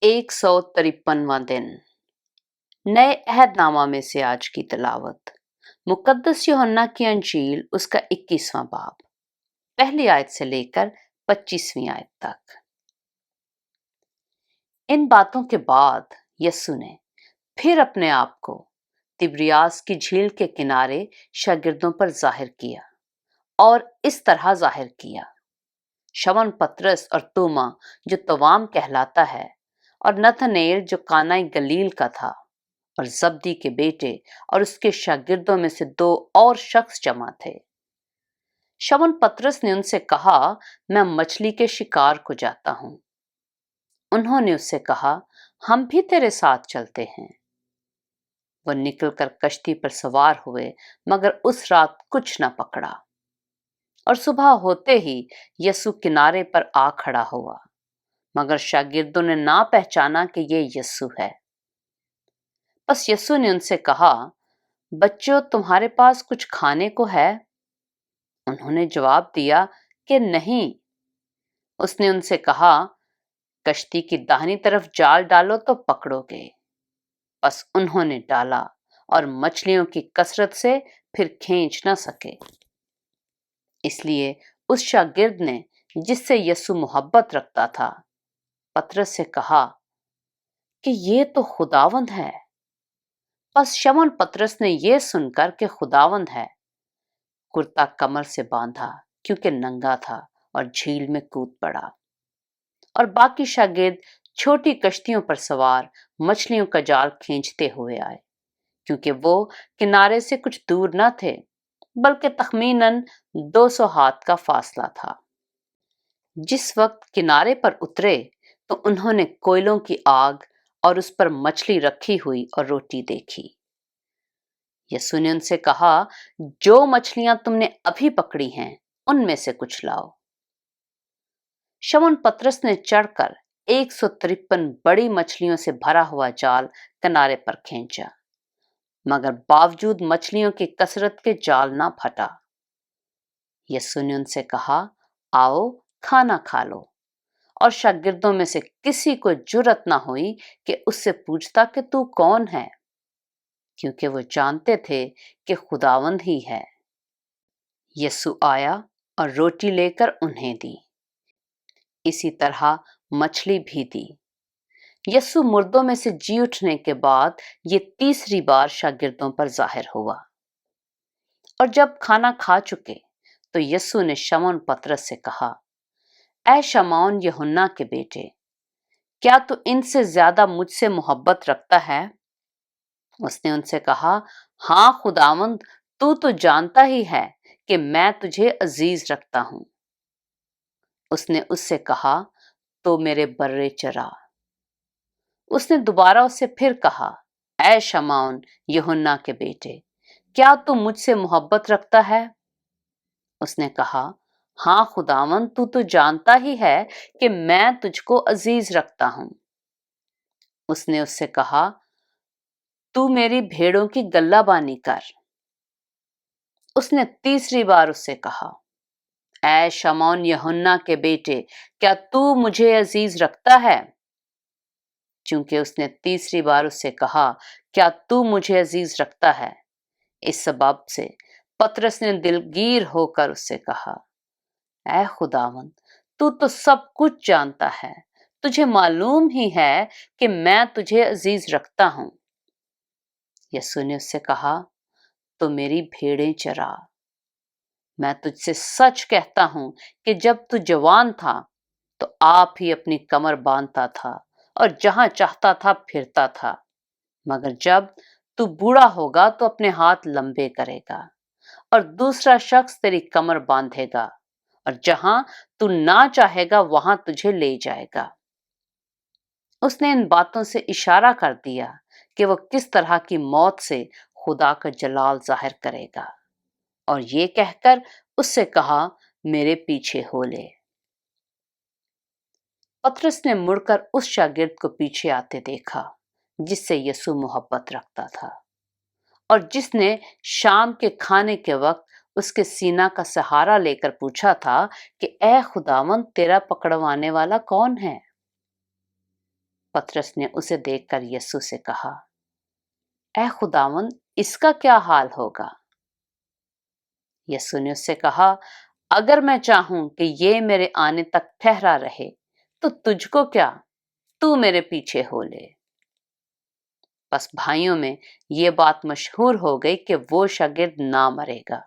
153वां दिन। नए अहदनामा में से आज की तिलावत मुकद्दस यूहन्ना की अंजील उसका 21वां बाब, पहली आयत से लेकर 25वीं आयत तक। इन बातों के बाद यीशु ने फिर अपने आप को तिब्रियास की झील के किनारे शागिर्दों पर जाहिर किया और इस तरह जाहिर किया। शमौन पतरस और तोमा जो तवाम कहलाता है, और नतनेल जो कानाई गलील का था, और जब्दी के बेटे और उसके शागिर्दों में से 2 और शख्स जमा थे। शमौन पतरस ने उनसे कहा, मैं मछली के शिकार को जाता हूं। उन्होंने उससे कहा, हम भी तेरे साथ चलते हैं। वो निकलकर कश्ती पर सवार हुए, मगर उस रात कुछ न पकड़ा। और सुबह होते ही यीशु किनारे पर आ खड़ा हुआ, मगर शागिर्दों ने ना पहचाना कि ये यीशु है। बस यीशु ने उनसे कहा, बच्चों, तुम्हारे पास कुछ खाने को है? उन्होंने जवाब दिया कि नहीं। उसने उनसे कहा, कश्ती की दाहिनी तरफ जाल डालो तो पकड़ोगे। बस उन्होंने डाला और मछलियों की कसरत से फिर खींच न सके। इसलिए उस शागिर्द ने, जिससे यीशु मोहब्बत रखता था, पतरस से कहा कि ये तो खुदावंद है। बस शमौन पतरस ने यह सुनकर कि खुदावंद है, कुर्ता कमर से बांधा, क्योंकि नंगा था, और झील में कूद पड़ा। और बाकी शागिर्द छोटी कश्तियों पर सवार मछलियों का जाल खींचते हुए आए, क्योंकि वो किनारे से कुछ दूर न थे, बल्कि तखमीनन 200 हाथ का फासला था। जिस वक्त किनारे पर उतरे तो उन्होंने कोयलों की आग और उस पर मछली रखी हुई और रोटी देखी। यीशु ने उनसे कहा, जो मछलियां तुमने अभी पकड़ी हैं, उनमें से कुछ लाओ। शमौन पतरस ने चढ़कर 153 बड़ी मछलियों से भरा हुआ जाल किनारे पर खींचा, मगर बावजूद मछलियों की कसरत के जाल ना फटा। यीशु ने उनसे कहा, आओ खाना खा लो। और शागिर्दों में से किसी को जुर्रत ना हुई कि उससे पूछता कि तू कौन है, क्योंकि वो जानते थे कि खुदावंद ही है। यीशु आया और रोटी लेकर उन्हें दी। इसी तरह मछली भी दी। यीशु मुर्दों में से जी उठने के बाद ये तीसरी बार शागिर्दों पर जाहिर हुआ। और जब खाना खा चुके तो यीशु ने शमौन पतरस से कहा, ऐ शमौन यूहन्ना के बेटे, क्या तू इनसे ज्यादा मुझसे मोहब्बत रखता है? उसने उनसे कहा, हाँ खुदावंद, तू तो जानता ही है कि मैं तुझे अजीज रखता हूं। उसने उससे कहा, तो मेरे बर्रे चरा। उसने दोबारा उससे फिर कहा, ऐ शमौन यूहन्ना के बेटे, क्या तू मुझसे मोहब्बत रखता है? उसने कहा, हाँ खुदावंद, तू तो जानता ही है कि मैं तुझको अजीज रखता हूं। उसने उससे कहा, तू मेरी भेड़ों की गल्लाबानी कर। उसने तीसरी बार उससे कहा, ऐ शमौन यूहन्ना के बेटे, क्या तू मुझे अजीज रखता है? चूंकि उसने तीसरी बार उससे कहा, क्या तू मुझे अजीज रखता है, इस सबब से पतरस ने दिलगीर होकर उससे कहा, ऐ खुदावंद, तू तो सब कुछ जानता है, तुझे मालूम ही है कि मैं तुझे अजीज रखता हूं। यीशु ने उससे कहा, तो मेरी भेड़ें चरा। मैं तुझसे सच कहता हूं कि जब तू जवान था तो आप ही अपनी कमर बांधता था और जहां चाहता था फिरता था, मगर जब तू बूढ़ा होगा तो अपने हाथ लंबे करेगा और दूसरा शख्स तेरी कमर बांधेगा, और जहां तू ना चाहेगा वहां तुझे ले जाएगा। उसने इन बातों से इशारा कर दिया कि वो किस तरह की मौत से खुदा का जलाल जाहिर करेगा, और ये कहकर उससे कहा, मेरे पीछे हो ले। पतरस ने मुड़कर उस शागिर्द को पीछे आते देखा जिससे यीशु मोहब्बत रखता था, और जिसने शाम के खाने के वक्त उसके सीना का सहारा लेकर पूछा था कि ऐ खुदावंद, तेरा पकड़वाने वाला कौन है? पतरस ने उसे देखकर यीशु से कहा, ऐ खुदावंद, इसका क्या हाल होगा? यीशु ने उससे कहा, अगर मैं चाहूं कि ये मेरे आने तक ठहरा रहे तो तुझको क्या, तू मेरे पीछे हो ले। बस भाइयों में ये बात मशहूर हो गई कि वो शागिर्द ना मरेगा।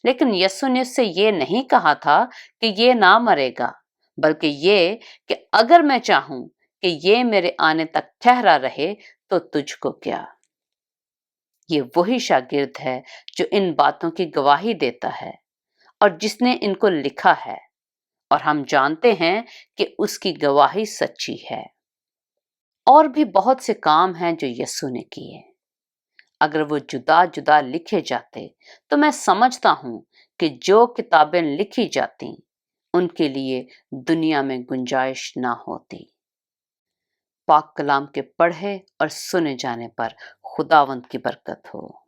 लेकिन यीशु ने उससे ये नहीं कहा था कि ये ना मरेगा, बल्कि ये कि अगर मैं चाहूं कि ये मेरे आने तक ठहरा रहे तो तुझको क्या। ये वही शागिर्द है जो इन बातों की गवाही देता है और जिसने इनको लिखा है, और हम जानते हैं कि उसकी गवाही सच्ची है। और भी बहुत से काम हैं जो यीशु ने किए। अगर वो जुदा जुदा लिखे जाते तो मैं समझता हूं कि जो किताबें लिखी जाती उनके लिए दुनिया में गुंजाइश ना होती। पाक कलाम के पढ़े और सुने जाने पर खुदावंद की बरकत हो।